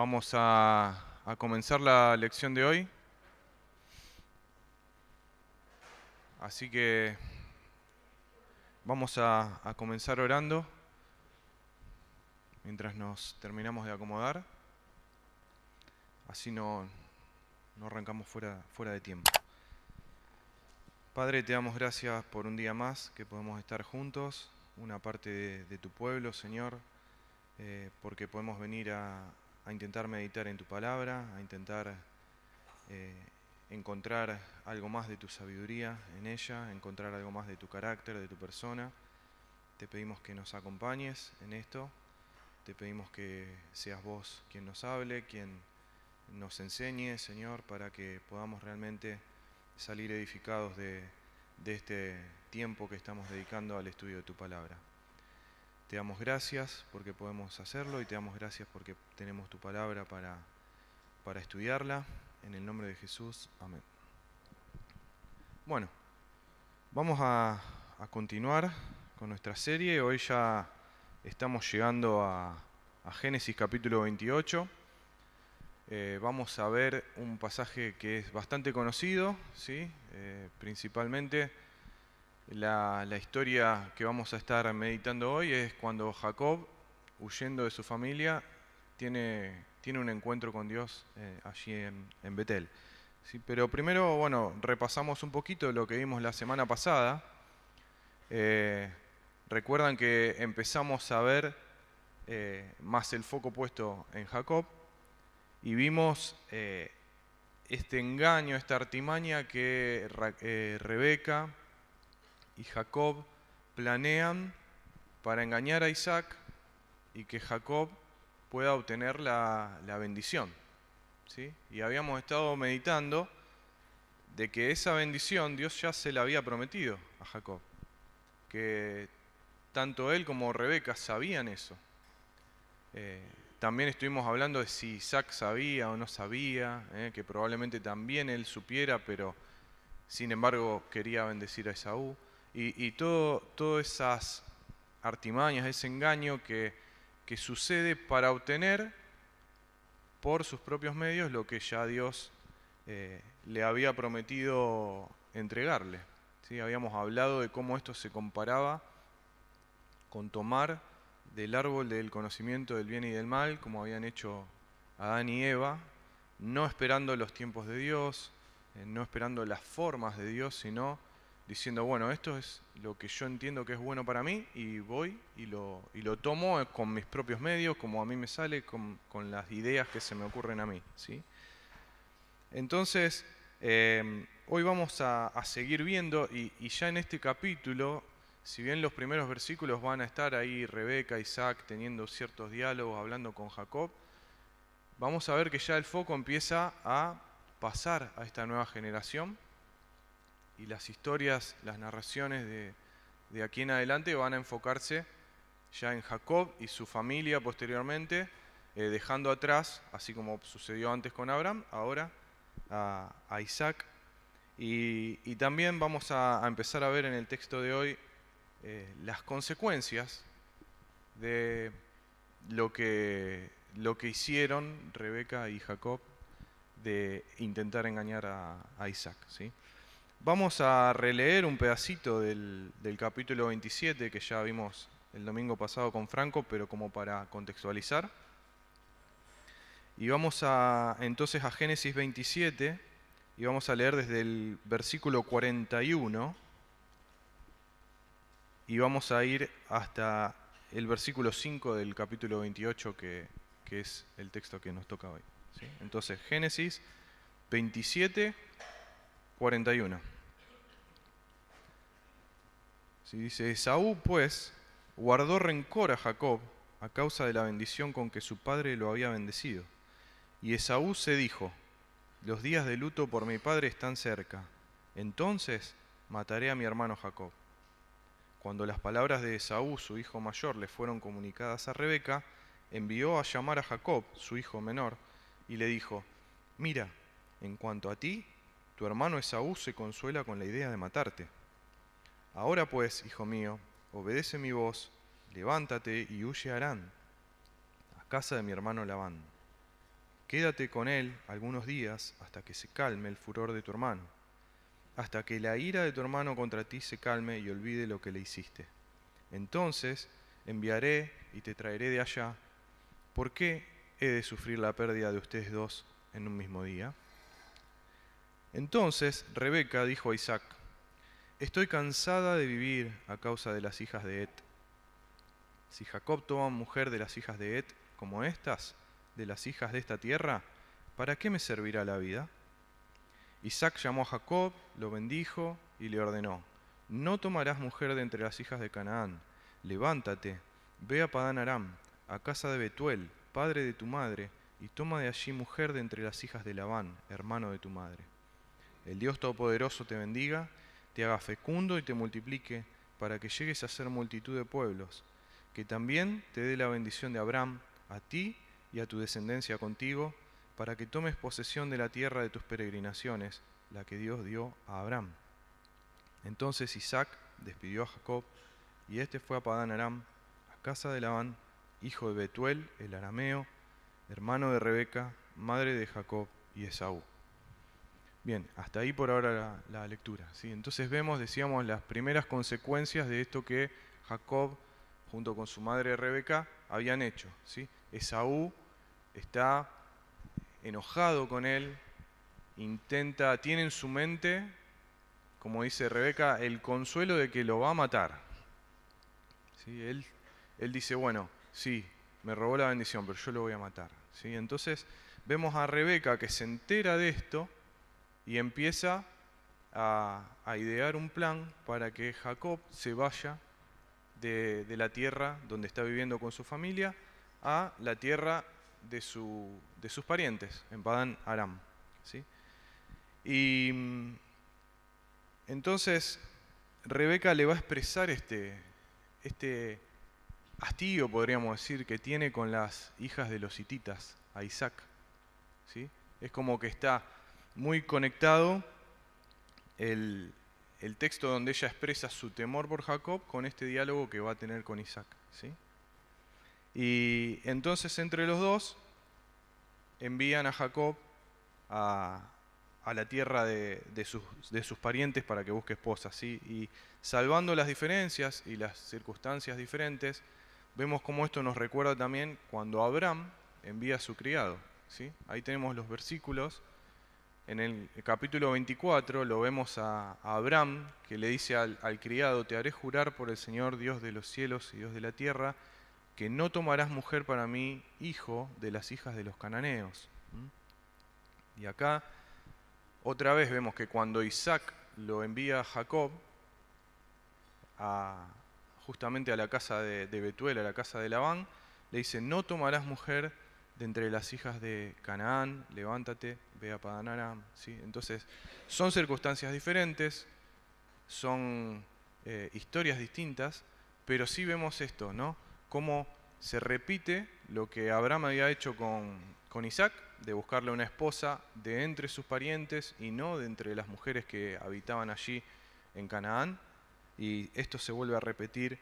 Vamos a comenzar la lección de hoy. Así que vamos a comenzar orando mientras nos terminamos de acomodar. Así no arrancamos fuera de tiempo. Padre, te damos gracias por un día más que podemos estar juntos, una parte de tu pueblo, Señor, porque podemos venir a intentar meditar en tu palabra, a intentar encontrar algo más de tu sabiduría en ella, encontrar algo más de tu carácter, de tu persona. Te pedimos que nos acompañes en esto, te pedimos que seas vos quien nos hable, quien nos enseñe, Señor, para que podamos realmente salir edificados de este tiempo que estamos dedicando al estudio de tu palabra. Te damos gracias porque podemos hacerlo y te damos gracias porque tenemos tu palabra para estudiarla. En el nombre de Jesús, amén. Bueno, vamos a continuar con nuestra serie. Hoy ya estamos llegando a Génesis capítulo 28. Vamos a ver un pasaje que es bastante conocido, ¿sí? Principalmente la historia que vamos a estar meditando hoy es cuando Jacob, huyendo de su familia, tiene un encuentro con Dios allí en Betel. Sí, pero primero, bueno, repasamos un poquito lo que vimos la semana pasada. Recuerdan que empezamos a ver más el foco puesto en Jacob y vimos este engaño, esta artimaña que Rebeca y Jacob planean para engañar a Isaac y que Jacob pueda obtener la bendición, ¿sí? Y habíamos estado meditando de que esa bendición Dios ya se la había prometido a Jacob, que tanto él como Rebeca sabían eso. También estuvimos hablando de si Isaac sabía o no sabía, que probablemente también él supiera, pero sin embargo quería bendecir a Esaú. Y todas esas artimañas, ese engaño que sucede para obtener por sus propios medios lo que ya Dios le había prometido entregarle. ¿Sí? Habíamos hablado de cómo esto se comparaba con tomar del árbol del conocimiento del bien y del mal, como habían hecho Adán y Eva, no esperando los tiempos de Dios, no esperando las formas de Dios, sino diciendo, bueno, esto es lo que yo entiendo que es bueno para mí y voy y lo tomo con mis propios medios, como a mí me sale, con las ideas que se me ocurren a mí, ¿sí? Entonces, hoy vamos a seguir viendo y ya en este capítulo, si bien los primeros versículos van a estar ahí Rebeca, Isaac teniendo ciertos diálogos, hablando con Jacob, vamos a ver que ya el foco empieza a pasar a esta nueva generación y las historias, las narraciones de aquí en adelante van a enfocarse ya en Jacob y su familia posteriormente, dejando atrás, así como sucedió antes con Abraham, ahora a Isaac. Y también vamos a empezar a ver en el texto de hoy las consecuencias de lo que hicieron Rebeca y Jacob de intentar engañar a Isaac, ¿sí? Vamos a releer un pedacito del capítulo 27 que ya vimos el domingo pasado con Franco, pero como para contextualizar. Y vamos entonces a Génesis 27 y vamos a leer desde el versículo 41 y vamos a ir hasta el versículo 5 del capítulo 28 que es el texto que nos toca hoy, ¿sí? Entonces, Génesis 27, 41. ¿Sí? Dice, Esaú pues guardó rencor a Jacob a causa de la bendición con que su padre lo había bendecido. Y Esaú se dijo, los días de luto por mi padre están cerca, entonces mataré a mi hermano Jacob. Cuando las palabras de Esaú, su hijo mayor, le fueron comunicadas a Rebeca, envió a llamar a Jacob, su hijo menor, y le dijo, mira, en cuanto a ti, tu hermano Esaú se consuela con la idea de matarte. Ahora pues, hijo mío, obedece mi voz, levántate y huye a Harán, a casa de mi hermano Labán. quédate con él algunos días hasta que se calme el furor de tu hermano, hasta que la ira de tu hermano contra ti se calme y olvide lo que le hiciste. Entonces enviaré y te traeré de allá. ¿Por qué he de sufrir la pérdida de ustedes dos en un mismo día? Entonces Rebeca dijo a Isaac: estoy cansada de vivir a causa de las hijas de Het. Si Jacob toma mujer de las hijas de Het, como estas, de las hijas de esta tierra, ¿para qué me servirá la vida? Isaac llamó a Jacob, lo bendijo y le ordenó: no tomarás mujer de entre las hijas de Canaán. Levántate, ve a Padán Aram, a casa de Betuel, padre de tu madre, y toma de allí mujer de entre las hijas de Labán, hermano de tu madre. El Dios Todopoderoso te bendiga, te haga fecundo y te multiplique, para que llegues a ser multitud de pueblos, que también te dé la bendición de Abraham, a ti y a tu descendencia contigo, para que tomes posesión de la tierra de tus peregrinaciones, la que Dios dio a Abraham. Entonces Isaac despidió a Jacob, y éste fue a Padán Aram, a casa de Labán, hijo de Betuel, el arameo, hermano de Rebeca, madre de Jacob y Esaú. Bien, hasta ahí por ahora la lectura, ¿sí? Entonces vemos, decíamos, las primeras consecuencias de esto que Jacob, junto con su madre Rebeca, habían hecho, ¿sí? Esaú está enojado con él, tiene en su mente, como dice Rebeca, el consuelo de que lo va a matar. ¿Sí? Él dice, bueno, sí, me robó la bendición, pero yo lo voy a matar. ¿Sí? Entonces vemos a Rebeca que se entera de esto y empieza a idear un plan para que Jacob se vaya de la tierra donde está viviendo con su familia a la tierra de sus parientes, en Padán Aram. ¿Sí? Y entonces Rebeca le va a expresar este hastío, podríamos decir, que tiene con las hijas de los hititas, a Isaac. ¿Sí? Es como que está muy conectado el texto donde ella expresa su temor por Jacob con este diálogo que va a tener con Isaac. ¿Sí? Y entonces entre los dos envían a Jacob a la tierra de sus parientes para que busque esposa, ¿sí? Y salvando las diferencias y las circunstancias diferentes, vemos cómo esto nos recuerda también cuando Abraham envía a su criado, ¿sí? Ahí tenemos los versículos. En el capítulo 24 lo vemos a Abraham que le dice al criado: te haré jurar por el Señor, Dios de los cielos y Dios de la tierra, que no tomarás mujer para mí, hijo de las hijas de los cananeos. Y acá otra vez vemos que cuando Isaac lo envía a Jacob justamente a la casa de Betuel, a la casa de Labán, le dice: no tomarás mujer de entre las hijas de Canaán, levántate, ve a Padán Aram. ¿Sí? Entonces son circunstancias diferentes, son historias distintas, pero sí vemos esto, ¿no? Cómo se repite lo que Abraham había hecho con Isaac, de buscarle una esposa de entre sus parientes y no de entre las mujeres que habitaban allí en Canaán, y esto se vuelve a repetir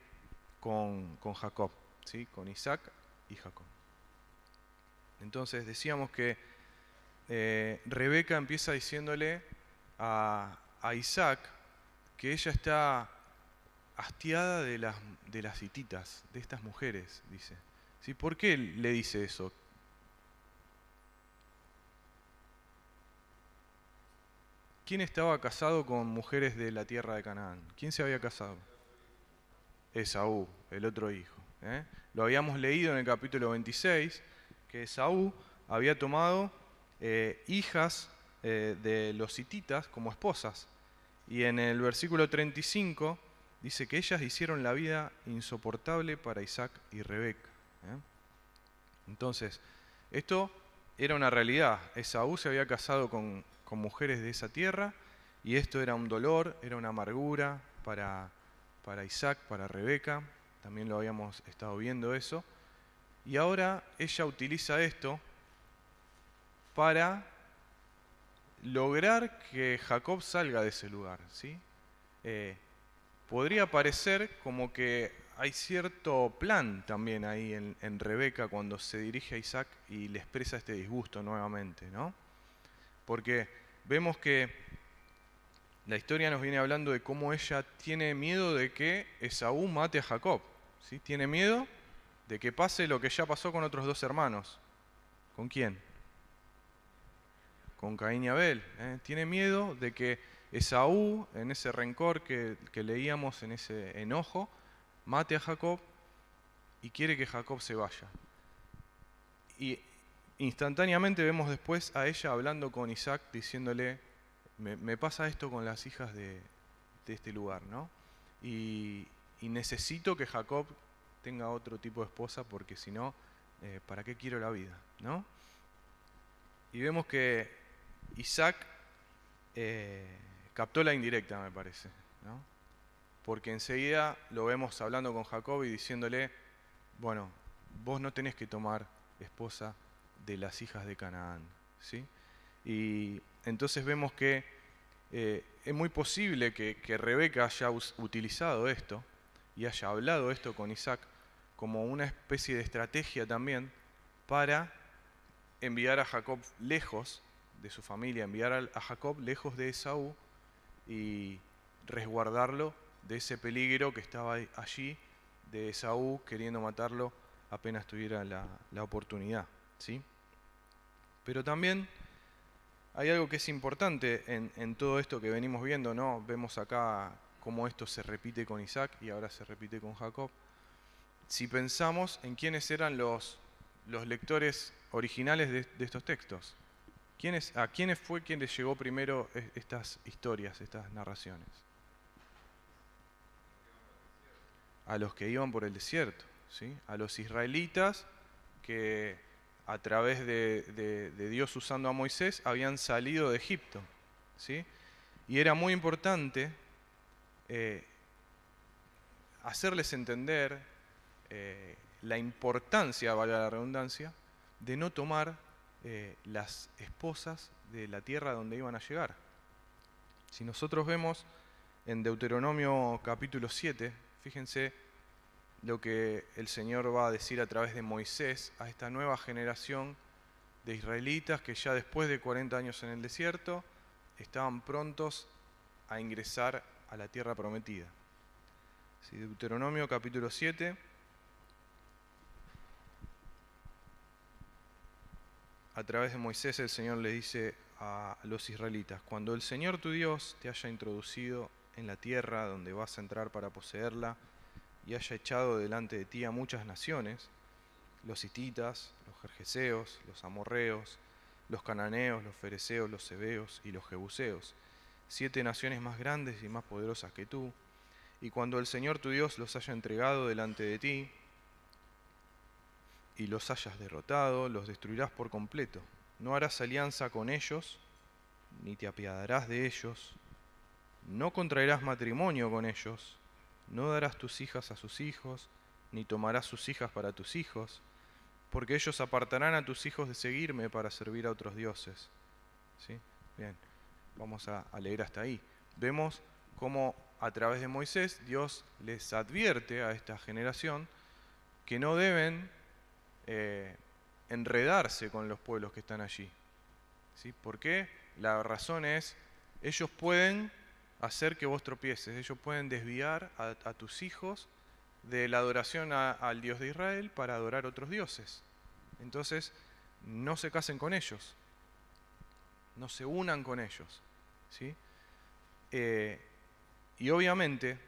con Jacob, ¿sí? Con Isaac y Jacob. Entonces decíamos que Rebeca empieza diciéndole a Isaac que ella está hastiada de las hititas, de estas mujeres, dice. ¿Sí? ¿Por qué le dice eso? ¿Quién estaba casado con mujeres de la tierra de Canaán? ¿Quién se había casado? Esaú, el otro hijo. Lo habíamos leído en el capítulo 26, que Esaú había tomado hijas de los hititas como esposas. Y en el versículo 35 dice que ellas hicieron la vida insoportable para Isaac y Rebeca. Entonces, esto era una realidad. Esaú se había casado con mujeres de esa tierra, y esto era un dolor, era una amargura para Isaac, para Rebeca. También lo habíamos estado viendo eso. Y ahora ella utiliza esto para lograr que Jacob salga de ese lugar, ¿sí? Podría parecer como que hay cierto plan también ahí en Rebeca cuando se dirige a Isaac y le expresa este disgusto nuevamente, ¿no? Porque vemos que la historia nos viene hablando de cómo ella tiene miedo de que Esaú mate a Jacob, ¿sí? Tiene miedo de que pase lo que ya pasó con otros dos hermanos. ¿Con quién? Con Caín y Abel. Tiene miedo de que Esaú, en ese rencor que leíamos, en ese enojo, mate a Jacob y quiere que Jacob se vaya. Y instantáneamente vemos después a ella hablando con Isaac, diciéndole, me pasa esto con las hijas de este lugar, ¿no? Y necesito que Jacob tenga otro tipo de esposa porque si no, ¿para qué quiero la vida? ¿No? Y vemos que Isaac captó la indirecta, me parece, ¿no? Porque enseguida lo vemos hablando con Jacob y diciéndole, bueno, vos no tenés que tomar esposa de las hijas de Canaán, ¿sí? Y entonces vemos que es muy posible que Rebeca haya utilizado esto y haya hablado esto con Isaac como una especie de estrategia también para enviar a Jacob lejos de su familia, enviar a Jacob lejos de Esaú y resguardarlo de ese peligro que estaba allí, de Esaú queriendo matarlo apenas tuviera la oportunidad, ¿sí? Pero también hay algo que es importante en todo esto que venimos viendo, ¿no? Vemos acá cómo esto se repite con Isaac y ahora se repite con Jacob. Si pensamos en quiénes eran los lectores originales de estos textos, ¿a quiénes fue quien les llegó primero estas historias, estas narraciones? A los que iban por el desierto, ¿sí? A los israelitas que a través de Dios usando a Moisés habían salido de Egipto, ¿sí? Y era muy importante hacerles entender la importancia, valga la redundancia, de no tomar las esposas de la tierra donde iban a llegar. Si nosotros vemos en Deuteronomio capítulo 7, fíjense lo que el Señor va a decir a través de Moisés a esta nueva generación de israelitas que ya después de 40 años en el desierto estaban prontos a ingresar a la tierra prometida. ¿Sí? Deuteronomio capítulo 7, a través de Moisés el Señor le dice a los israelitas, cuando el Señor tu Dios te haya introducido en la tierra donde vas a entrar para poseerla, y haya echado delante de ti a muchas naciones, los hititas, los gergeseos, los amorreos, los cananeos, los fereceos, los heveos y los jebuseos, 7 naciones más grandes y más poderosas que tú, y cuando el Señor tu Dios los haya entregado delante de ti, y los hayas derrotado, los destruirás por completo. No harás alianza con ellos, ni te apiadarás de ellos, no contraerás matrimonio con ellos, no darás tus hijas a sus hijos, ni tomarás sus hijas para tus hijos, porque ellos apartarán a tus hijos de seguirme para servir a otros dioses. ¿Sí? Bien, vamos a leer hasta ahí. Vemos cómo a través de Moisés Dios les advierte a esta generación que no deben enredarse con los pueblos que están allí. ¿Sí? ¿Por qué? La razón es, ellos pueden hacer que vos tropieces, ellos pueden desviar a tus hijos de la adoración al Dios de Israel para adorar otros dioses. Entonces, no se casen con ellos, no se unan con ellos, ¿sí? Y obviamente,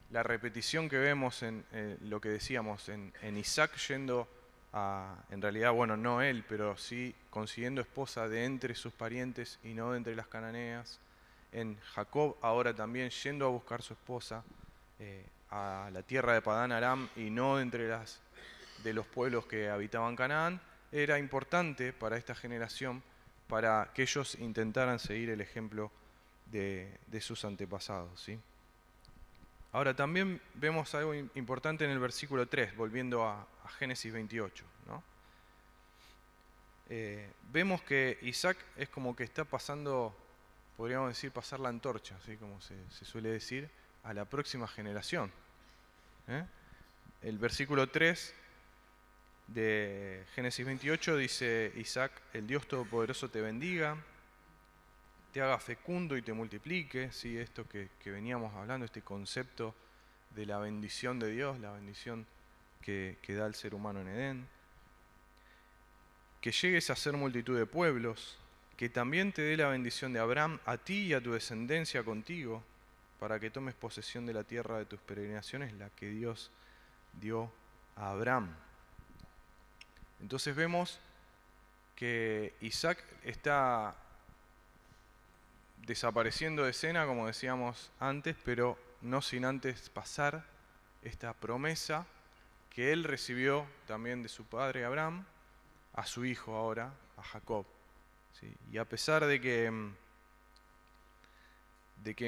la repetición que vemos en lo que decíamos, en Isaac yendo en realidad, bueno, no él, pero sí consiguiendo esposa de entre sus parientes y no de entre las cananeas, en Jacob ahora también yendo a buscar su esposa a la tierra de Padán Aram y no entre de los pueblos que habitaban Canaán, era importante para esta generación para que ellos intentaran seguir el ejemplo de sus antepasados, ¿sí? Ahora también vemos algo importante en el versículo 3, volviendo a Génesis 28, ¿no? Vemos que Isaac es como que está pasando, podríamos decir, pasar la antorcha, ¿sí? Como se suele decir, a la próxima generación. el versículo 3 de Génesis 28 dice: Isaac, el Dios Todopoderoso te bendiga, te haga fecundo y te multiplique. ¿Sí? Esto que veníamos hablando, este concepto de la bendición de Dios, la bendición que da el ser humano en Edén. Que llegues a ser multitud de pueblos, que también te dé la bendición de Abraham a ti y a tu descendencia contigo, para que tomes posesión de la tierra de tus peregrinaciones, la que Dios dio a Abraham. Entonces vemos que Isaac está desapareciendo de escena, como decíamos antes, pero no sin antes pasar esta promesa que él recibió también de su padre Abraham, a su hijo ahora, a Jacob. ¿Sí? Y a pesar de que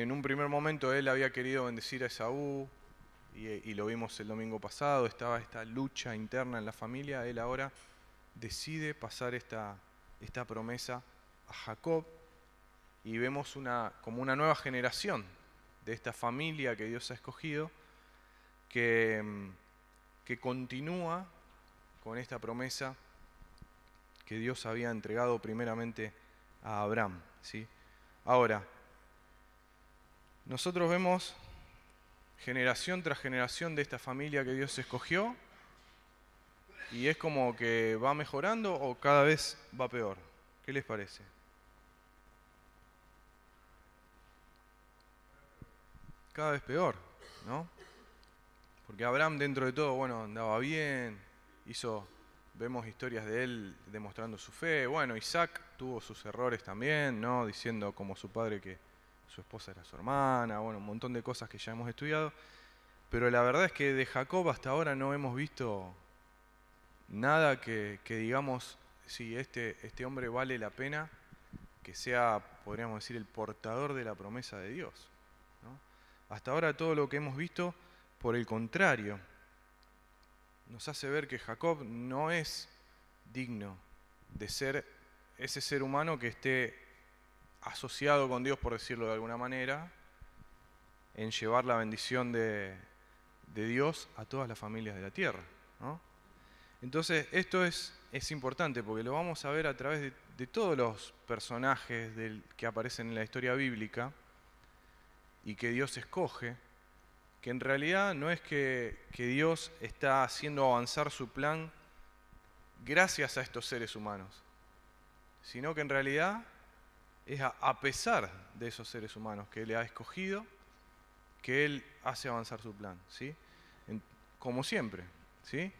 en un primer momento él había querido bendecir a Esaú, y lo vimos el domingo pasado, estaba esta lucha interna en la familia, él ahora decide pasar esta promesa a Jacob, y vemos como una nueva generación de esta familia que Dios ha escogido, que continúa con esta promesa que Dios había entregado primeramente a Abraham. ¿Sí? Ahora, nosotros vemos generación tras generación de esta familia que Dios escogió, y es como que va mejorando o cada vez va peor. ¿Qué les parece? Cada vez peor, ¿no? Porque Abraham, dentro de todo, bueno, andaba bien, vemos historias de él demostrando su fe. Bueno, Isaac tuvo sus errores también, ¿no? Diciendo como su padre que su esposa era su hermana, bueno, un montón de cosas que ya hemos estudiado. Pero la verdad es que de Jacob hasta ahora no hemos visto nada que digamos, sí, este hombre vale la pena que sea, podríamos decir, el portador de la promesa de Dios, ¿no? Hasta ahora todo lo que hemos visto, por el contrario, nos hace ver que Jacob no es digno de ser ese ser humano que esté asociado con Dios, por decirlo de alguna manera, en llevar la bendición de Dios a todas las familias de la tierra, ¿no? Entonces esto es importante porque lo vamos a ver a través de todos los personajes que aparecen en la historia bíblica y que Dios escoge, que en realidad no es que Dios está haciendo avanzar su plan gracias a estos seres humanos, sino que en realidad es a pesar de esos seres humanos que Él ha escogido, que Él hace avanzar su plan, ¿sí? Como siempre, ¿sí?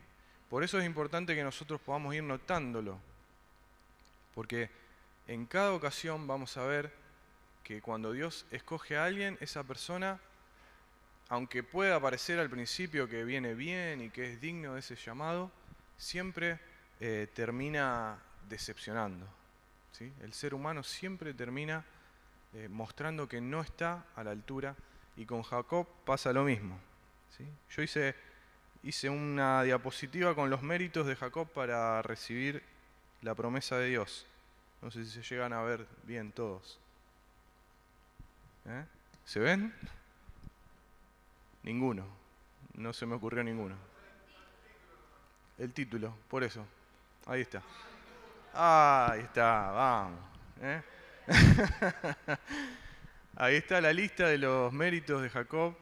Por eso es importante que nosotros podamos ir notándolo, porque en cada ocasión vamos a ver que cuando Dios escoge a alguien, esa persona, aunque pueda parecer al principio que viene bien y que es digno de ese llamado, siempre termina decepcionando, ¿sí? El ser humano siempre termina mostrando que no está a la altura, y con Jacob pasa lo mismo, ¿sí? Yo hice una diapositiva con los méritos de Jacob para recibir la promesa de Dios. No sé si se llegan a ver bien todos. ¿Se ven? Ninguno. No se me ocurrió ninguno. El título, por eso. Ahí está. Ahí está, vamos. Ahí está la lista de los méritos de Jacob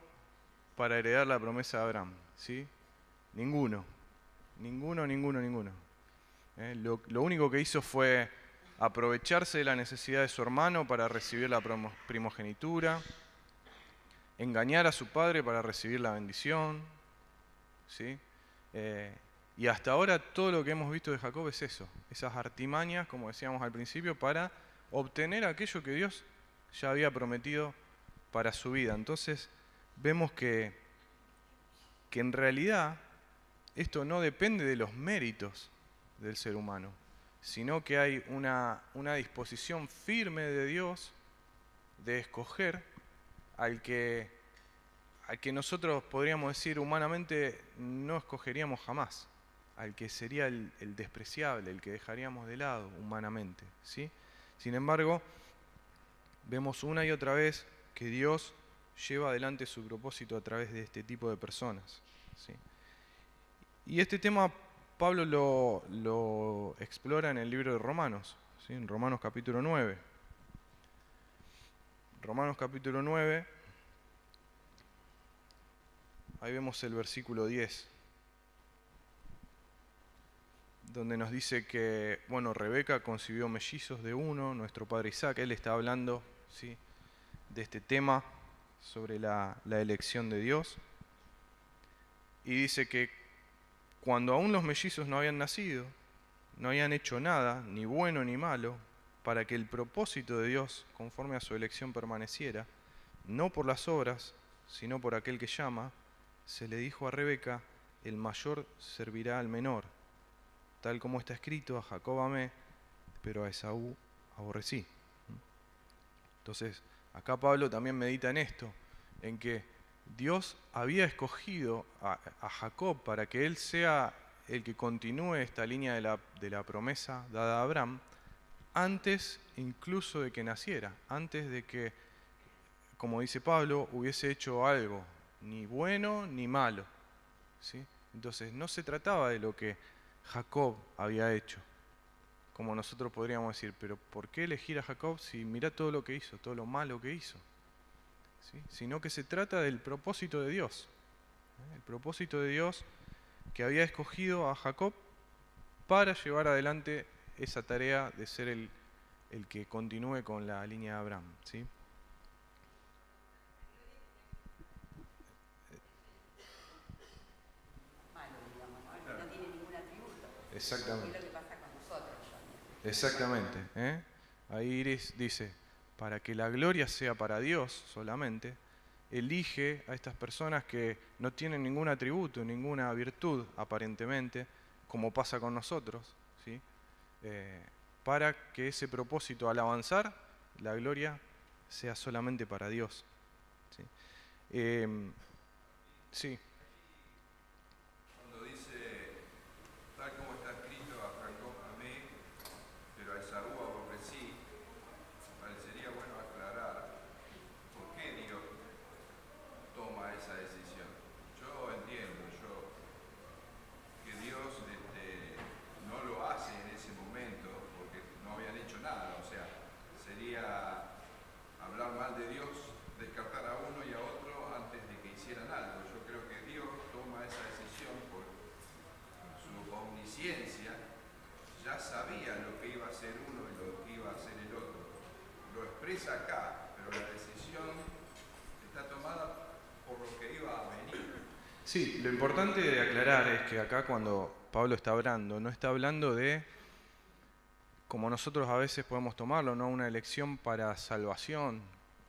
para heredar la promesa de Abraham, ¿sí? Ninguno. Lo único que hizo fue aprovecharse de la necesidad de su hermano para recibir la primogenitura, engañar a su padre para recibir la bendición, ¿sí? Y hasta ahora todo lo que hemos visto de Jacob es eso, esas artimañas, como decíamos al principio, para obtener aquello que Dios ya había prometido para su vida. Entonces vemos que en realidad esto no depende de los méritos del ser humano, sino que hay una disposición firme de Dios de escoger al que nosotros podríamos decir humanamente no escogeríamos jamás, al que sería el despreciable, el que dejaríamos de lado humanamente, ¿sí? Sin embargo, vemos una y otra vez que Dios lleva adelante su propósito a través de este tipo de personas, ¿sí? Y este tema Pablo lo explora en el libro de Romanos, ¿sí? En Romanos capítulo 9. Romanos capítulo 9, ahí vemos el versículo 10, donde nos dice que, bueno, Rebeca concibió mellizos de uno, nuestro padre Isaac. Él está hablando, ¿sí?, de este tema sobre la elección de Dios. Y dice que cuando aún los mellizos no habían nacido, no habían hecho nada, ni bueno ni malo, para que el propósito de Dios, conforme a su elección, permaneciera, no por las obras, sino por aquel que llama, se le dijo a Rebeca: el mayor servirá al menor, tal como está escrito: a Jacob amé, pero a Esaú aborrecí. Entonces, acá Pablo también medita en esto, en que Dios había escogido a Jacob para que él sea el que continúe esta línea de la promesa dada a Abraham, antes incluso de que naciera, antes de que, como dice Pablo, hubiese hecho algo, ni bueno ni malo, ¿sí? Entonces no se trataba de lo que Jacob había hecho, como nosotros podríamos decir, pero ¿por qué elegir a Jacob si mira todo lo que hizo, todo lo malo que hizo? ¿Sí? Sino que se trata del propósito de Dios, ¿eh? El propósito de Dios que había escogido a Jacob para llevar adelante esa tarea de ser el que continúe con la línea de Abraham, ¿sí? Exactamente. Es lo que pasa con nosotros. Exactamente, ¿eh? Ahí Iris dice, para que la gloria sea para Dios solamente, elige a estas personas que no tienen ningún atributo, ninguna virtud aparentemente, como pasa con nosotros, ¿sí? Para que ese propósito, al avanzar, la gloria sea solamente para Dios, ¿sí? Sí. Cuando dice, tal como está escrito, a Jacob amé, pero a Esaú aborrecí, parecería bueno aclarar por qué Dios toma esa decisión. Yo entiendo que Dios no lo hace en ese momento porque no habían hecho nada, o sea, sería hablar mal de Dios, descartar a uno y a otro antes de que hicieran algo. Yo creo que Dios toma esa decisión por su omnisciencia, ya sabía lo que iba a hacer uno y lo que iba a hacer el otro. Lo expresa acá, pero la decisión está tomada por lo que iba a venir. Sí, lo importante de aclarar es que acá cuando Pablo está hablando, no está hablando de, como nosotros a veces podemos tomarlo, ¿no?, una elección para salvación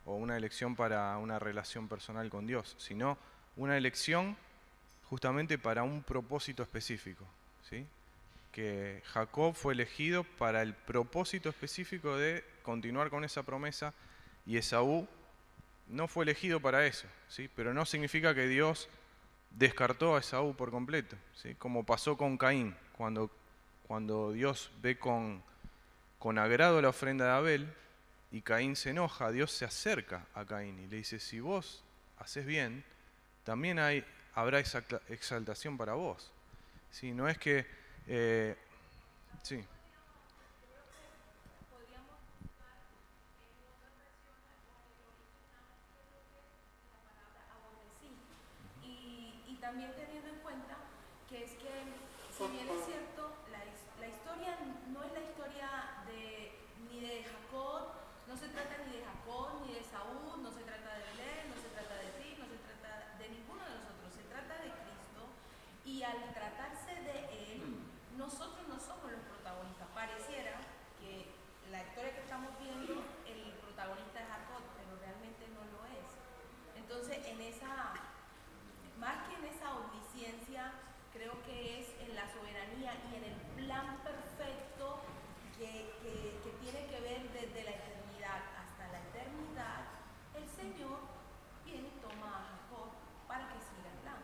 o una elección para una relación personal con Dios, sino una elección justamente para un propósito específico, ¿sí? Que Jacob fue elegido para el propósito específico de continuar con esa promesa y Esaú no fue elegido para eso, ¿sí? Pero no significa que Dios descartó a Esaú por completo, ¿sí? Como pasó con Caín, cuando Dios ve con agrado la ofrenda de Abel y Caín se enoja, Dios se acerca a Caín y le dice: si vos haces bien, también habrá exaltación para vos, ¿sí? No es que... sí. Y también teniendo en cuenta que es que, si bien es cierto, la historia no es la historia ni de Jacob, no se trata ni de Jacob ni de Saúl, no se trata de Belén, no se trata de ti, no se trata de ninguno de nosotros, se trata de Cristo, y al tratarse de Él, nosotros no somos los protagonistas. Pareciera que la historia que estamos viendo, el protagonista es Jacob, pero realmente no lo es. Entonces, más que en esa omnisciencia, creo que es en la soberanía y en el plan perfecto que tiene que ver desde la eternidad hasta la eternidad. El Señor viene y toma a Jacob para que siga el plan.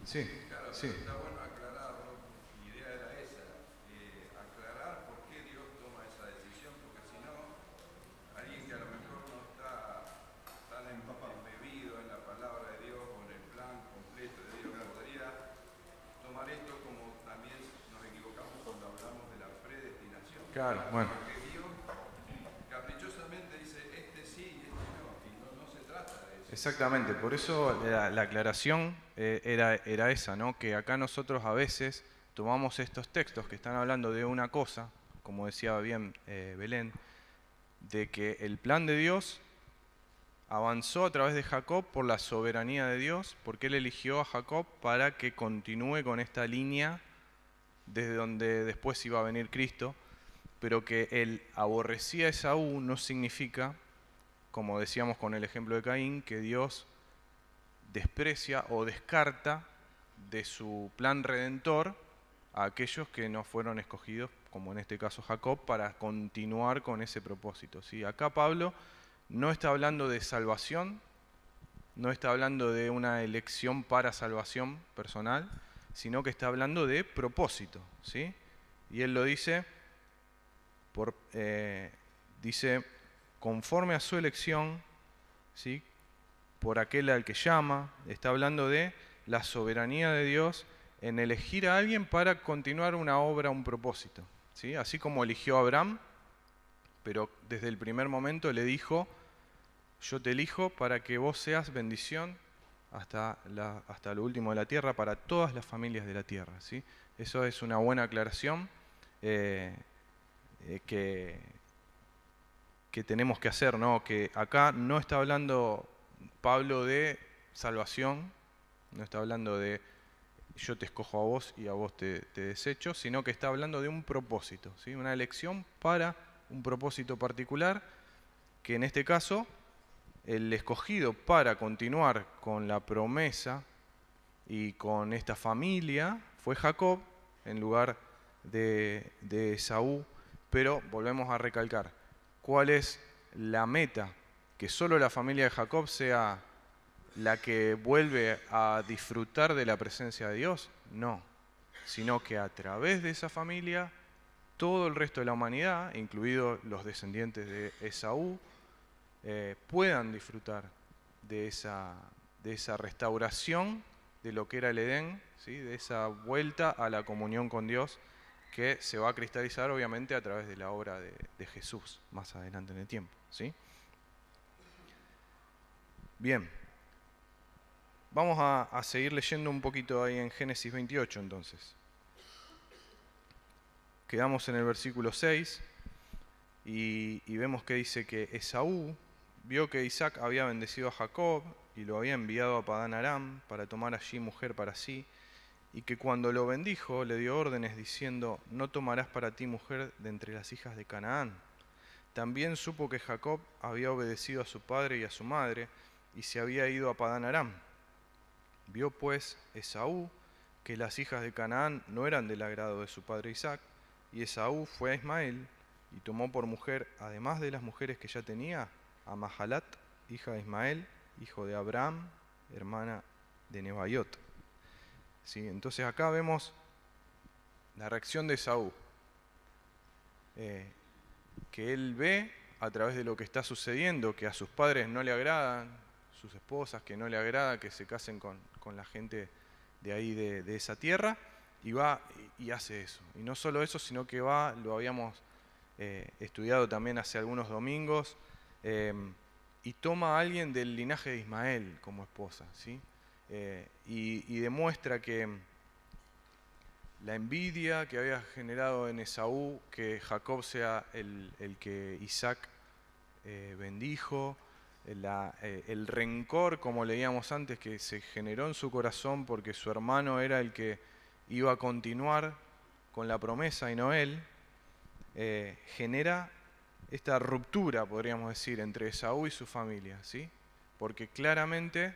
Sí, claro, sí. Está bueno aclararlo. Mi idea era esa, aclarar por qué Dios toma esa decisión, porque si no, alguien que a lo mejor no está tan embebido en la palabra de Dios o en el plan completo de Dios, podría tomar esto Claro, bueno. Porque Dios caprichosamente dice este sí y este no, y no se trata de eso. Exactamente, por eso la aclaración era esa, ¿no? Que acá nosotros a veces tomamos estos textos que están hablando de una cosa, como decía bien Belén, de que el plan de Dios avanzó a través de Jacob por la soberanía de Dios, porque él eligió a Jacob para que continúe con esta línea desde donde después iba a venir Cristo, pero que él aborrecía a Esaú no significa, como decíamos con el ejemplo de Caín, que Dios desprecia o descarta de su plan redentor a aquellos que no fueron escogidos, como en este caso Jacob, para continuar con ese propósito. ¿Sí? Acá Pablo no está hablando de salvación, no está hablando de una elección para salvación personal, sino que está hablando de propósito. ¿Sí? Y él lo dice, dice, conforme a su elección, ¿sí? Por aquel al que llama, está hablando de la soberanía de Dios en elegir a alguien para continuar una obra, un propósito. ¿Sí? Así como eligió a Abraham, pero desde el primer momento le dijo, yo te elijo para que vos seas bendición hasta lo último de la tierra, para todas las familias de la tierra. ¿Sí? Eso es una buena aclaración que tenemos que hacer, ¿no? Que acá no está hablando Pablo de salvación, no está hablando de yo te escojo a vos y a vos te desecho, sino que está hablando de un propósito, ¿sí? Una elección para un propósito particular, que en este caso el escogido para continuar con la promesa y con esta familia fue Jacob en lugar de Esaú, pero volvemos a recalcar, ¿cuál es la meta? ¿Que solo la familia de Jacob sea la que vuelve a disfrutar de la presencia de Dios? No, sino que a través de esa familia todo el resto de la humanidad, incluidos los descendientes de Esaú, puedan disfrutar de esa restauración de lo que era el Edén, ¿sí? De esa vuelta a la comunión con Dios que se va a cristalizar obviamente a través de la obra de Jesús más adelante en el tiempo. ¿Sí? Bien, vamos a seguir leyendo un poquito ahí en Génesis 28 entonces. Quedamos en el versículo 6 y vemos que dice que Esaú vio que Isaac había bendecido a Jacob y lo había enviado a Padán Aram para tomar allí mujer para sí, y que cuando lo bendijo le dio órdenes diciendo, no tomarás para ti mujer de entre las hijas de Canaán. También supo que Jacob había obedecido a su padre y a su madre y se había ido a Padán Aram. Vio pues Esaú que las hijas de Canaán no eran del agrado de su padre Isaac, y Esaú fue a Ismael y tomó por mujer, además de las mujeres que ya tenía, a Mahalat, hija de Ismael, hijo de Abraham, hermana de Nebaiot. ¿Sí? Entonces acá vemos la reacción de Esaú, que él ve a través de lo que está sucediendo, que a sus padres no le agradan, sus esposas, que no le agrada que se casen con la gente de ahí, de esa tierra, y va y hace eso. Y no solo eso, sino que va, lo habíamos estudiado también hace algunos domingos, y toma a alguien del linaje de Ismael como esposa, ¿sí? Y demuestra que la envidia que había generado en Esaú, que Jacob sea el que Isaac bendijo, el rencor, como leíamos antes, que se generó en su corazón porque su hermano era el que iba a continuar con la promesa y no él, genera esta ruptura, podríamos decir, entre Esaú y su familia, ¿sí? Porque claramente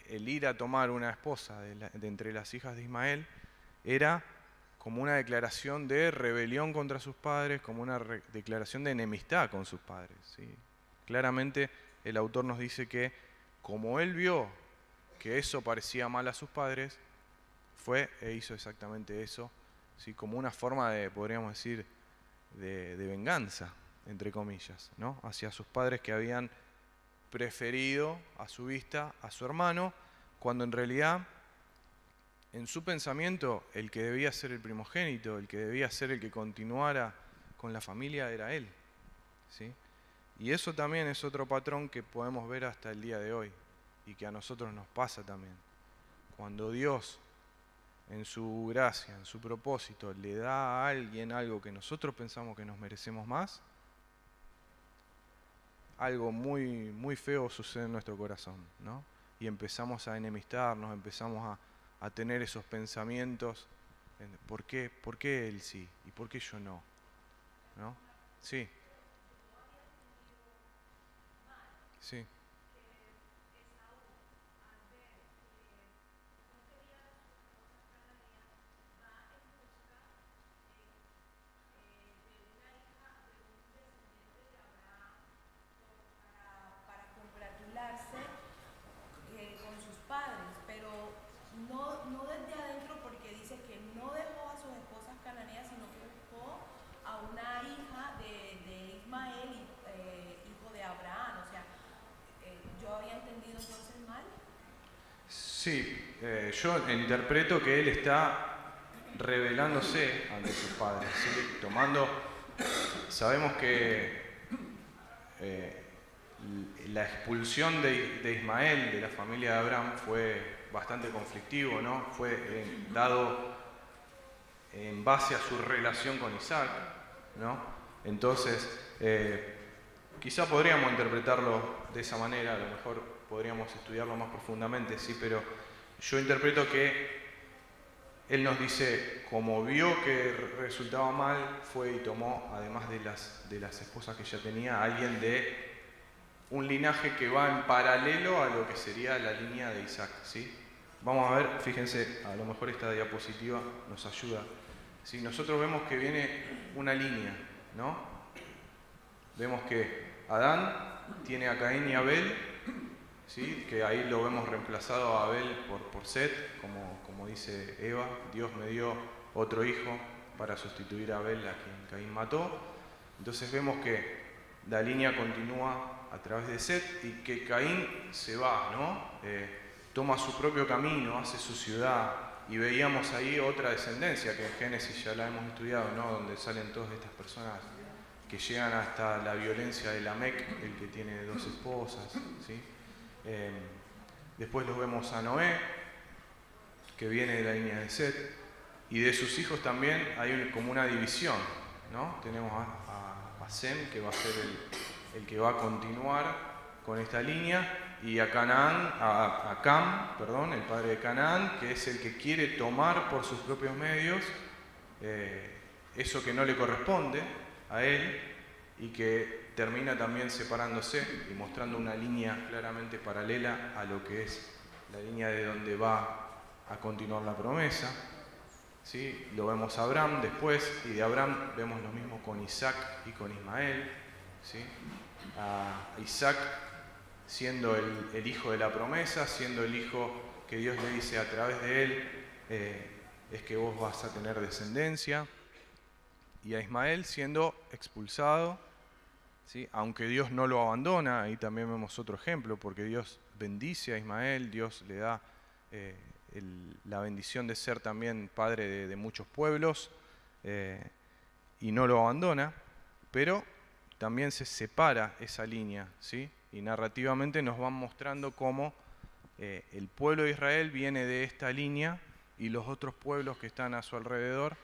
el ir a tomar una esposa de entre las hijas de Ismael era como una declaración de rebelión contra sus padres, como una declaración de enemistad con sus padres, ¿sí? Claramente el autor nos dice que como él vio que eso parecía mal a sus padres, fue e hizo exactamente eso, ¿sí? Como una forma de, podríamos decir, de venganza, entre comillas, ¿no? Hacia sus padres que habían preferido a su vista a su hermano, cuando en realidad en su pensamiento el que debía ser el primogénito, el que debía ser el que continuara con la familia era él, ¿sí? Y eso también es otro patrón que podemos ver hasta el día de hoy y que a nosotros nos pasa también. Cuando Dios, en su gracia, en su propósito, le da a alguien algo que nosotros pensamos que nos merecemos más, algo muy, muy feo sucede en nuestro corazón, ¿no? Y empezamos a enemistarnos, empezamos a tener esos pensamientos, ¿por qué él sí? ¿Y por qué yo no? ¿No? Sí. Sí. Para congratularse con sus padres, pero no desde adentro, porque dice que no dejó a sus esposas cananeas, sino que buscó a una hija de Ismael, hijo de Abraham. O sea, yo había entendido entonces mal. Sí, yo interpreto que él está rebelándose ante sus padres, ¿sí? Sabemos que la expulsión de Ismael de la familia de Abraham fue bastante conflictivo, ¿no? Fue dado en base a su relación con Isaac, ¿no? Entonces, quizá podríamos interpretarlo de esa manera, a lo mejor podríamos estudiarlo más profundamente, sí, pero yo interpreto que él nos dice, como vio que resultaba mal, fue y tomó, además de las esposas que ya tenía, a alguien de un linaje que va en paralelo a lo que sería la línea de Isaac, ¿sí? Vamos a ver, fíjense, a lo mejor esta diapositiva nos ayuda. Si nosotros vemos que viene una línea, ¿no? Vemos que Adán tiene a Caín y Abel, ¿sí? Que ahí lo vemos reemplazado a Abel por Set, como dice Eva, Dios me dio otro hijo para sustituir a Abel a quien Caín mató. Entonces vemos que la línea continúa a través de Set y que Caín se va, ¿no? Toma su propio camino, hace su ciudad, y veíamos ahí otra descendencia que en Génesis ya la hemos estudiado, ¿no? Donde salen todas estas personas que llegan hasta la violencia de Lamec, el que tiene 2 esposas, ¿sí? Después los vemos a Noé, que viene de la línea de Set, y de sus hijos también hay como una división, ¿no? Tenemos a Sem, que va a ser el que va a continuar con esta línea, y a Cam, el padre de Canaán, que es el que quiere tomar por sus propios medios eso que no le corresponde a él, y que termina también separándose y mostrando una línea claramente paralela a lo que es la línea de donde va a continuar la promesa, ¿sí? Lo vemos a Abraham después, y de Abraham vemos lo mismo con Isaac y con Ismael, ¿sí? A Isaac siendo el hijo de la promesa, siendo el hijo que Dios le dice a través de él, es que vos vas a tener descendencia, y a Ismael siendo expulsado, ¿sí? Aunque Dios no lo abandona, ahí también vemos otro ejemplo, porque Dios bendice a Ismael, Dios le da la bendición de ser también padre de muchos pueblos, y no lo abandona, pero también se separa esa línea, ¿sí? Y narrativamente nos van mostrando cómo el pueblo de Israel viene de esta línea y los otros pueblos que están a su alrededor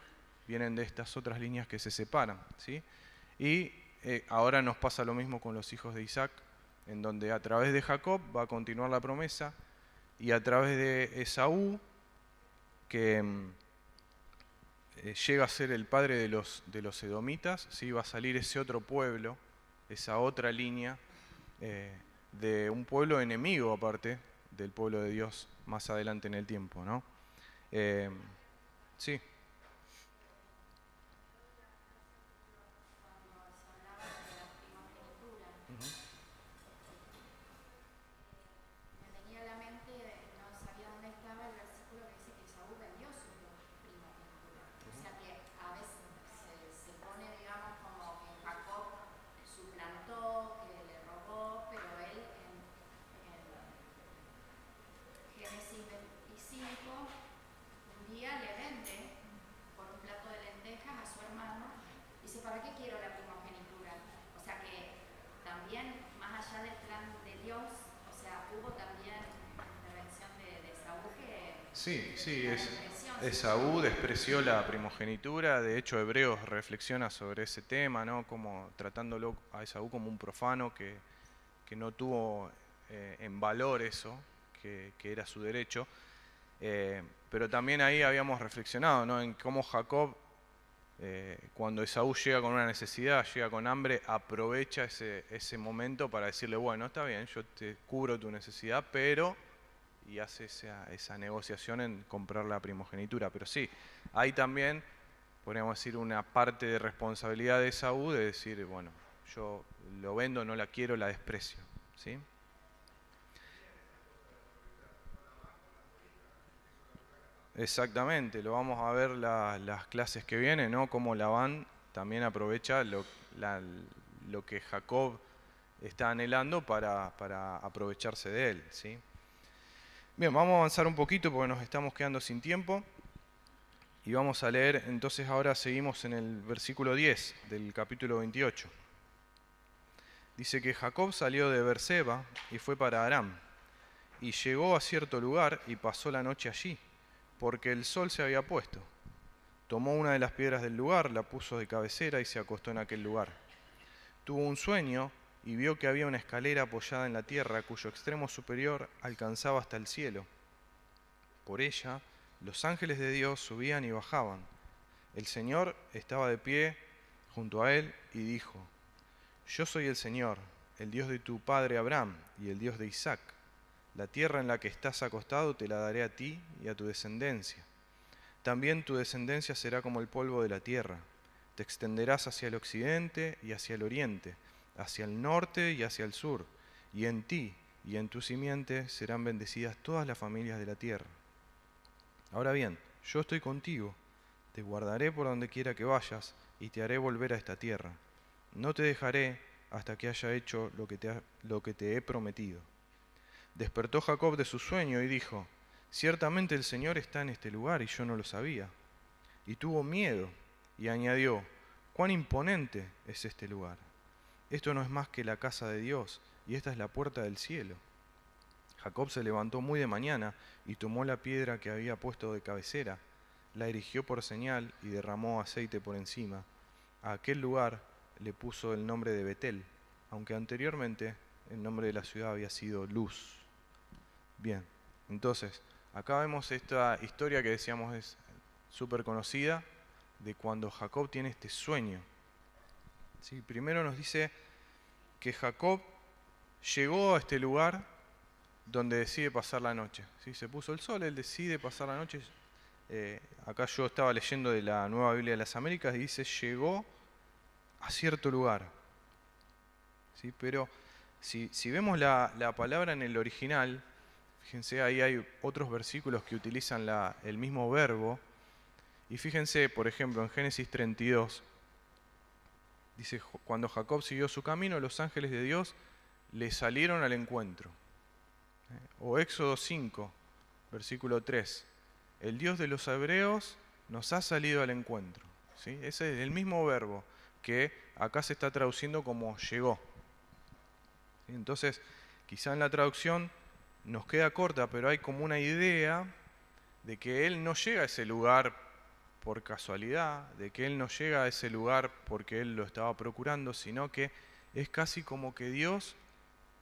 vienen de estas otras líneas que se separan, ¿sí? Y ahora nos pasa lo mismo con los hijos de Isaac, en donde a través de Jacob va a continuar la promesa, y a través de Esaú, que llega a ser el padre de los edomitas, ¿sí? Va a salir ese otro pueblo, esa otra línea, de un pueblo enemigo aparte del pueblo de Dios más adelante en el tiempo, ¿no? Sí. Un día le vende Sí, sí, Esaú despreció la primogenitura. De hecho, Hebreos reflexiona sobre ese tema, ¿no? Como tratándolo a Esaú como un profano que no tuvo en valor eso, que era su derecho. Pero también ahí habíamos reflexionado, ¿no? En cómo Jacob, cuando Esaú llega con una necesidad, llega con hambre, aprovecha ese momento para decirle, bueno, está bien, yo te cubro tu necesidad, pero... y hace esa negociación en comprar la primogenitura. Pero sí, hay también, podríamos decir, una parte de responsabilidad de Esaú de decir, bueno, yo lo vendo, no la quiero, la desprecio. ¿Sí? Exactamente, lo vamos a ver las clases que vienen, ¿no? Cómo Labán también aprovecha lo que Jacob está anhelando para aprovecharse de él. ¿Sí? Bien, vamos a avanzar un poquito porque nos estamos quedando sin tiempo. Y vamos a leer, entonces ahora seguimos en el versículo 10 del capítulo 28. Dice que Jacob salió de Beerseba y fue para Aram. Y llegó a cierto lugar y pasó la noche allí, porque el sol se había puesto. Tomó una de las piedras del lugar, la puso de cabecera y se acostó en aquel lugar. Tuvo un sueño y vio que había una escalera apoyada en la tierra cuyo extremo superior alcanzaba hasta el cielo. Por ella los ángeles de Dios subían y bajaban. El Señor estaba de pie junto a él y dijo: Yo soy el Señor, el Dios de tu padre Abraham y el Dios de Isaac. La tierra en la que estás acostado te la daré a ti y a tu descendencia. También tu descendencia será como el polvo de la tierra. Te extenderás hacia el occidente y hacia el oriente, hacia el norte y hacia el sur, y en ti y en tu simiente serán bendecidas todas las familias de la tierra. Ahora bien, yo estoy contigo, te guardaré por donde quiera que vayas, y te haré volver a esta tierra. No te dejaré hasta que haya hecho lo que te he prometido. Despertó Jacob de su sueño y dijo: Ciertamente el Señor está en este lugar y yo no lo sabía. Y tuvo miedo y añadió: Cuán imponente es este lugar. Esto no es más que la casa de Dios, y esta es la puerta del cielo. Jacob se levantó muy de mañana y tomó la piedra que había puesto de cabecera, la erigió por señal y derramó aceite por encima. A aquel lugar le puso el nombre de Betel, aunque anteriormente el nombre de la ciudad había sido Luz. Bien, entonces, acá vemos esta historia que decíamos es súper conocida, de cuando Jacob tiene este sueño. ¿Sí? Primero nos dice que Jacob llegó a este lugar donde decide pasar la noche. ¿Sí? Se puso el sol, él decide pasar la noche. Acá yo estaba leyendo de la Nueva Biblia de las Américas y dice: llegó a cierto lugar. ¿Sí? Pero si vemos la palabra en el original, fíjense, ahí hay otros versículos que utilizan el mismo verbo. Y fíjense, por ejemplo, en Génesis 32, dice: cuando Jacob siguió su camino, los ángeles de Dios le salieron al encuentro. O Éxodo 5, versículo 3, el Dios de los hebreos nos ha salido al encuentro. ¿Sí? Ese es el mismo verbo que acá se está traduciendo como llegó. ¿Sí? Entonces, quizá en la traducción nos queda corta, pero hay como una idea de que él no llega a ese lugar por casualidad, de que él no llega a ese lugar porque él lo estaba procurando, sino que es casi como que Dios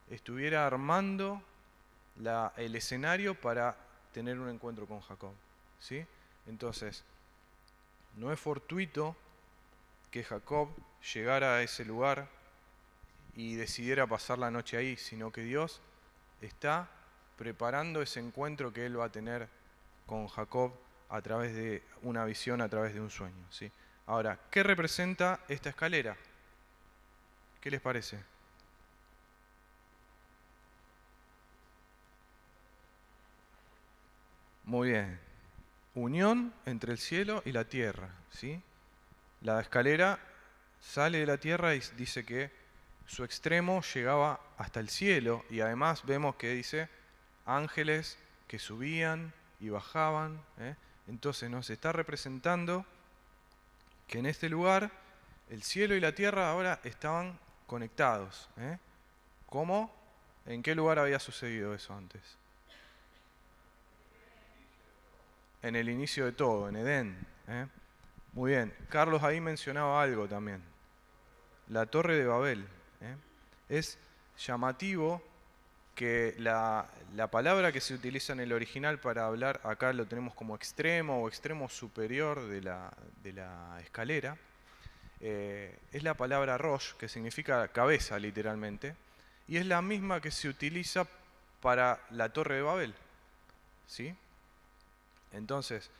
estuviera armando el escenario para tener un encuentro con Jacob. ¿Sí? Entonces, no es fortuito que Jacob llegara a ese lugar y decidiera pasar la noche ahí, sino que Dios está preparando ese encuentro que él va a tener con Jacob a través de una visión, a través de un sueño. ¿Sí? Ahora, ¿qué representa esta escalera? ¿Qué les parece? Muy bien. Unión entre el cielo y la tierra. ¿Sí? La escalera sale de la tierra y dice que su extremo llegaba hasta el cielo, y además vemos que dice ángeles que subían y bajaban. Entonces nos está representando que en este lugar el cielo y la tierra ahora estaban conectados. ¿Cómo? ¿En qué lugar había sucedido eso antes? en el inicio de todo, en Edén. Muy bien. Carlos ahí mencionaba algo también. La Torre de Babel. Es llamativo que la palabra que se utiliza en el original para hablar, acá lo tenemos como extremo o extremo superior de la escalera, es la palabra rosh, que significa cabeza literalmente, y es la misma que se utiliza para la Torre de Babel. ¿Sí? Entonces,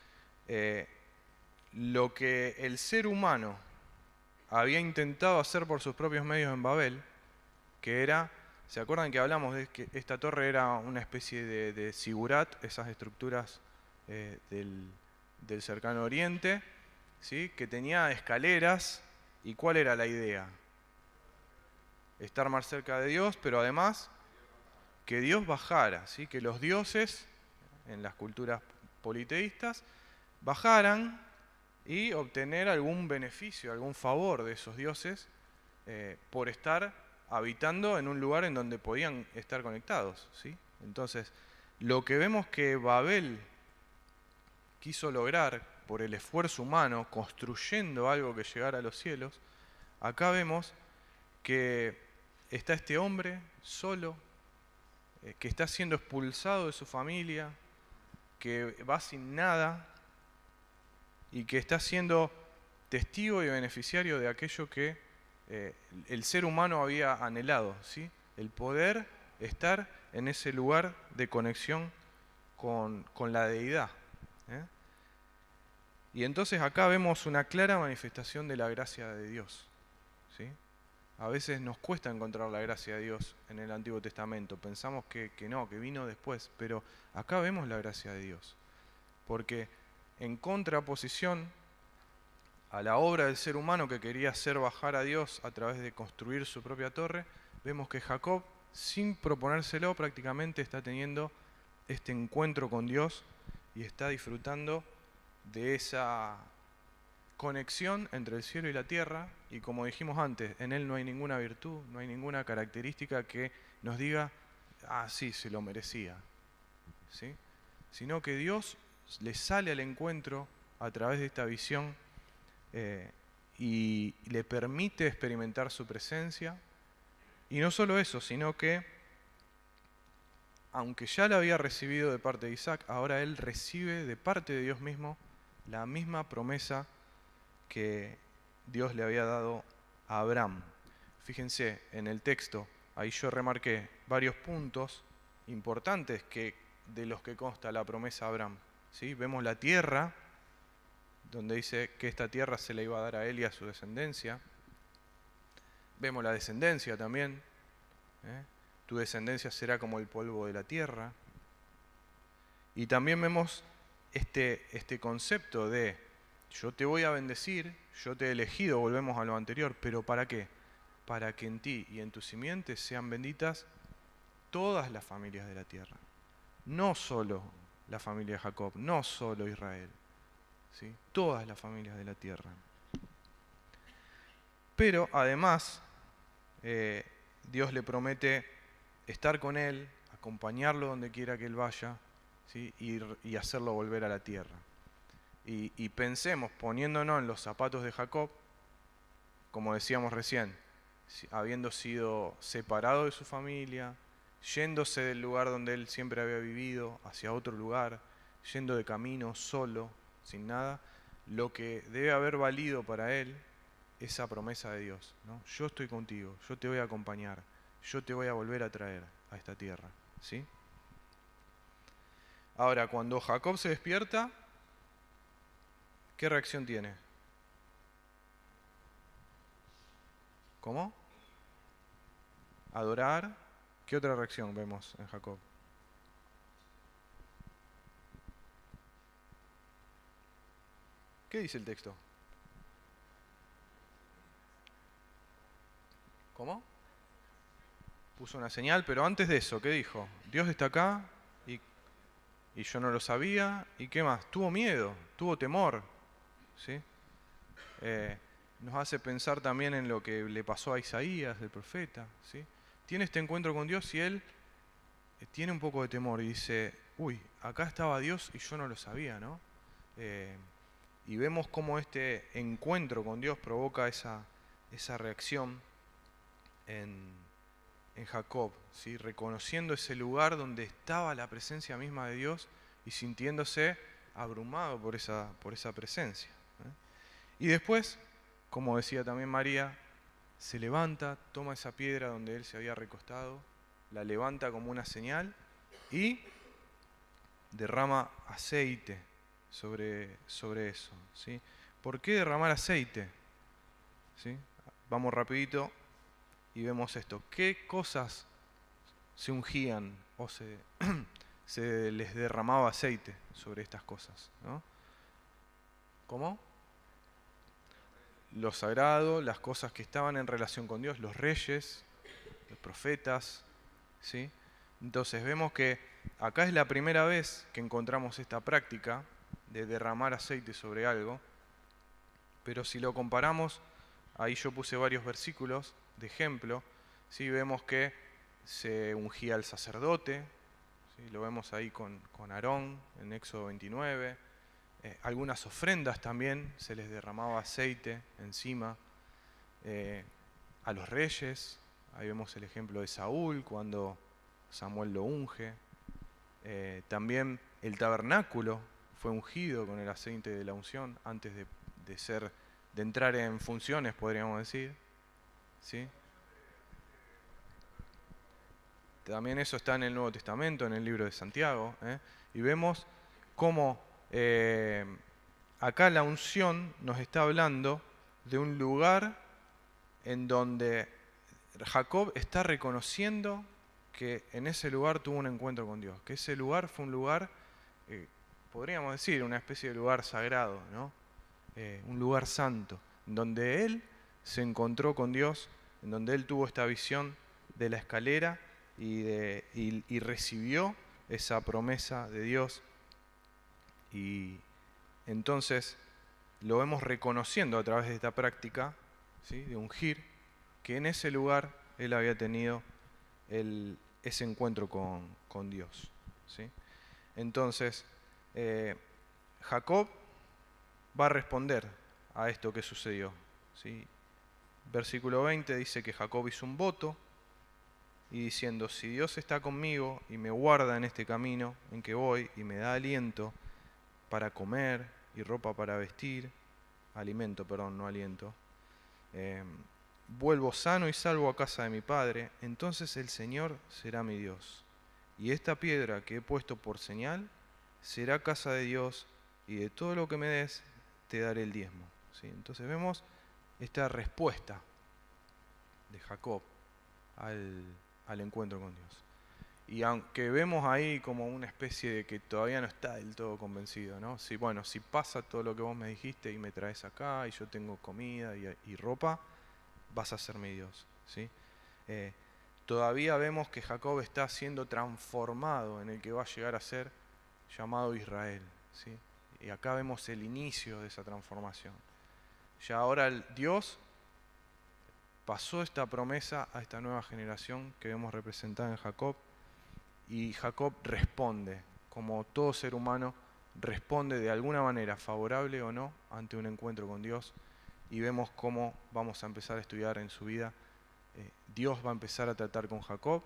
lo que el ser humano había intentado hacer por sus propios medios en Babel, que era, ¿se acuerdan que hablamos de que esta torre era una especie de sigurat, esas estructuras del cercano oriente, ¿sí? Que tenía escaleras? ¿Y cuál era la idea? Estar más cerca de Dios, pero además que Dios bajara, ¿sí? Que los dioses, en las culturas politeístas, bajaran y obtener algún beneficio, algún favor de esos dioses por estar habitando en un lugar en donde podían estar conectados, ¿sí? Entonces, lo que vemos que Babel quiso lograr por el esfuerzo humano, construyendo algo que llegara a los cielos, acá vemos que está este hombre solo, que está siendo expulsado de su familia, que va sin nada y que está siendo testigo y beneficiario de aquello que el ser humano había anhelado, ¿sí? El poder estar en ese lugar de conexión con la deidad. Y entonces acá vemos una clara manifestación de la gracia de Dios, ¿sí? A veces nos cuesta encontrar la gracia de Dios en el Antiguo Testamento. Pensamos que no, que vino después. Pero acá vemos la gracia de Dios. Porque en contraposición a la obra del ser humano que quería hacer bajar a Dios a través de construir su propia torre, vemos que Jacob, sin proponérselo, prácticamente está teniendo este encuentro con Dios y está disfrutando de esa conexión entre el cielo y la tierra, y como dijimos antes, en él no hay ninguna virtud, no hay ninguna característica que nos diga, ah, sí, se lo merecía, ¿sí? Sino que Dios le sale al encuentro a través de esta visión y le permite experimentar su presencia, y no solo eso, sino que aunque ya la había recibido de parte de Isaac, ahora él recibe de parte de Dios mismo la misma promesa que Dios le había dado a Abraham. Fíjense, en el texto, ahí yo remarqué varios puntos importantes de los que consta la promesa a Abraham, ¿sí? Vemos la tierra, donde dice que esta tierra se la iba a dar a él y a su descendencia. Vemos la descendencia también. Tu descendencia será como el polvo de la tierra. Y también vemos este concepto de yo te voy a bendecir, yo te he elegido, volvemos a lo anterior, pero ¿para qué? Para que en ti y en tu simiente sean benditas todas las familias de la tierra. No solo la familia de Jacob, no solo Israel, ¿sí? Todas las familias de la tierra. Pero además, Dios le promete estar con él, acompañarlo donde quiera que él vaya, ¿sí? y hacerlo volver a la tierra. Y pensemos, poniéndonos en los zapatos de Jacob, como decíamos recién, habiendo sido separado de su familia, yéndose del lugar donde él siempre había vivido, hacia otro lugar, yendo de camino, solo, sin nada, lo que debe haber valido para él esa promesa de Dios, ¿no? Yo estoy contigo, yo te voy a acompañar, yo te voy a volver a traer a esta tierra, ¿sí? Ahora, cuando Jacob se despierta, ¿qué reacción tiene? ¿Cómo? Adorar. ¿Qué otra reacción vemos en Jacob? ¿Qué dice el texto? ¿Cómo? Puso una señal, pero antes de eso, ¿qué dijo? Dios está acá y yo no lo sabía. ¿Y qué más? Tuvo miedo, tuvo temor, ¿sí? Nos hace pensar también en lo que le pasó a Isaías, el profeta, ¿sí? Tiene este encuentro con Dios y él tiene un poco de temor y dice, uy, acá estaba Dios y yo no lo sabía, ¿no? Y vemos cómo este encuentro con Dios provoca esa reacción en Jacob, ¿sí? Reconociendo ese lugar donde estaba la presencia misma de Dios y sintiéndose abrumado por esa presencia. Y después, como decía también María, se levanta, toma esa piedra donde él se había recostado, la levanta como una señal y derrama aceite sobre eso, ¿sí? ¿Por qué derramar aceite? ¿Sí? Vamos rapidito y vemos esto. ¿Qué cosas se ungían o se les derramaba aceite sobre estas cosas, ¿no? ¿Cómo? Lo sagrado, las cosas que estaban en relación con Dios, los reyes, los profetas, ¿sí? Entonces vemos que acá es la primera vez que encontramos esta práctica de derramar aceite sobre algo, pero si lo comparamos, ahí yo puse varios versículos de ejemplo, ¿sí? Vemos que se ungía al sacerdote, ¿sí? Lo vemos ahí con Aarón en Éxodo 29, algunas ofrendas también se les derramaba aceite encima, a los reyes, ahí vemos el ejemplo de Saúl cuando Samuel lo unge, también el tabernáculo fue ungido con el aceite de la unción antes de entrar en funciones, podríamos decir, ¿sí? También eso está en el Nuevo Testamento, en el libro de Santiago, y vemos cómo acá la unción nos está hablando de un lugar en donde Jacob está reconociendo que en ese lugar tuvo un encuentro con Dios, que ese lugar fue un lugar, podríamos decir, una especie de lugar sagrado, ¿no? Un lugar santo, en donde él se encontró con Dios, en donde él tuvo esta visión de la escalera y recibió esa promesa de Dios. Y entonces lo vemos reconociendo a través de esta práctica, ¿sí? De ungir, que en ese lugar él había tenido ese encuentro con Dios, ¿sí? Entonces, Jacob va a responder a esto que sucedió, ¿sí? Versículo 20 dice que Jacob hizo un voto y diciendo, si Dios está conmigo y me guarda en este camino en que voy y me da aliento para comer y ropa para vestir, alimento, perdón, no aliento, vuelvo sano y salvo a casa de mi padre, entonces el Señor será mi Dios. Y esta piedra que he puesto por señal será casa de Dios, y de todo lo que me des te daré el diezmo. ¿Sí? Entonces vemos esta respuesta de Jacob al encuentro con Dios. Y aunque vemos ahí como una especie de que todavía no está del todo convencido, ¿no? Si pasa todo lo que vos me dijiste y me traes acá y yo tengo comida y ropa, vas a ser mi Dios, ¿sí? Todavía vemos que Jacob está siendo transformado en el que va a llegar a ser llamado Israel, ¿sí? Y acá vemos el inicio de esa transformación. Ya ahora Dios pasó esta promesa a esta nueva generación que vemos representada en Jacob, y Jacob responde, como todo ser humano, responde de alguna manera, favorable o no, ante un encuentro con Dios, y vemos cómo vamos a empezar a estudiar en su vida. Dios va a empezar a tratar con Jacob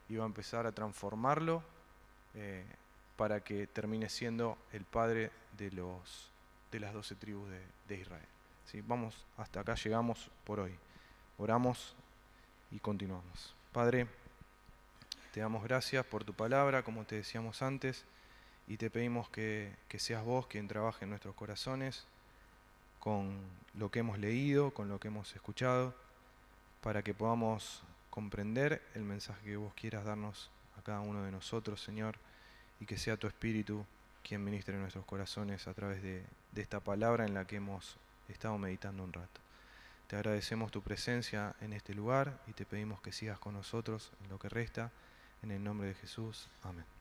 y va a empezar a transformarlo para que termine siendo el padre de las 12 tribus de Israel. ¿Sí? Vamos, hasta acá llegamos por hoy. Oramos y continuamos. Padre, te damos gracias por tu palabra, como te decíamos antes, y te pedimos que seas vos quien trabaje en nuestros corazones con lo que hemos leído, con lo que hemos escuchado, para que podamos comprender el mensaje que vos quieras darnos a cada uno de nosotros, Señor, y que sea tu Espíritu quien ministre en nuestros corazones a través de esta palabra en la que hemos estado meditando un rato. Te agradecemos tu presencia en este lugar y te pedimos que sigas con nosotros en lo que resta. En el nombre de Jesús. Amén.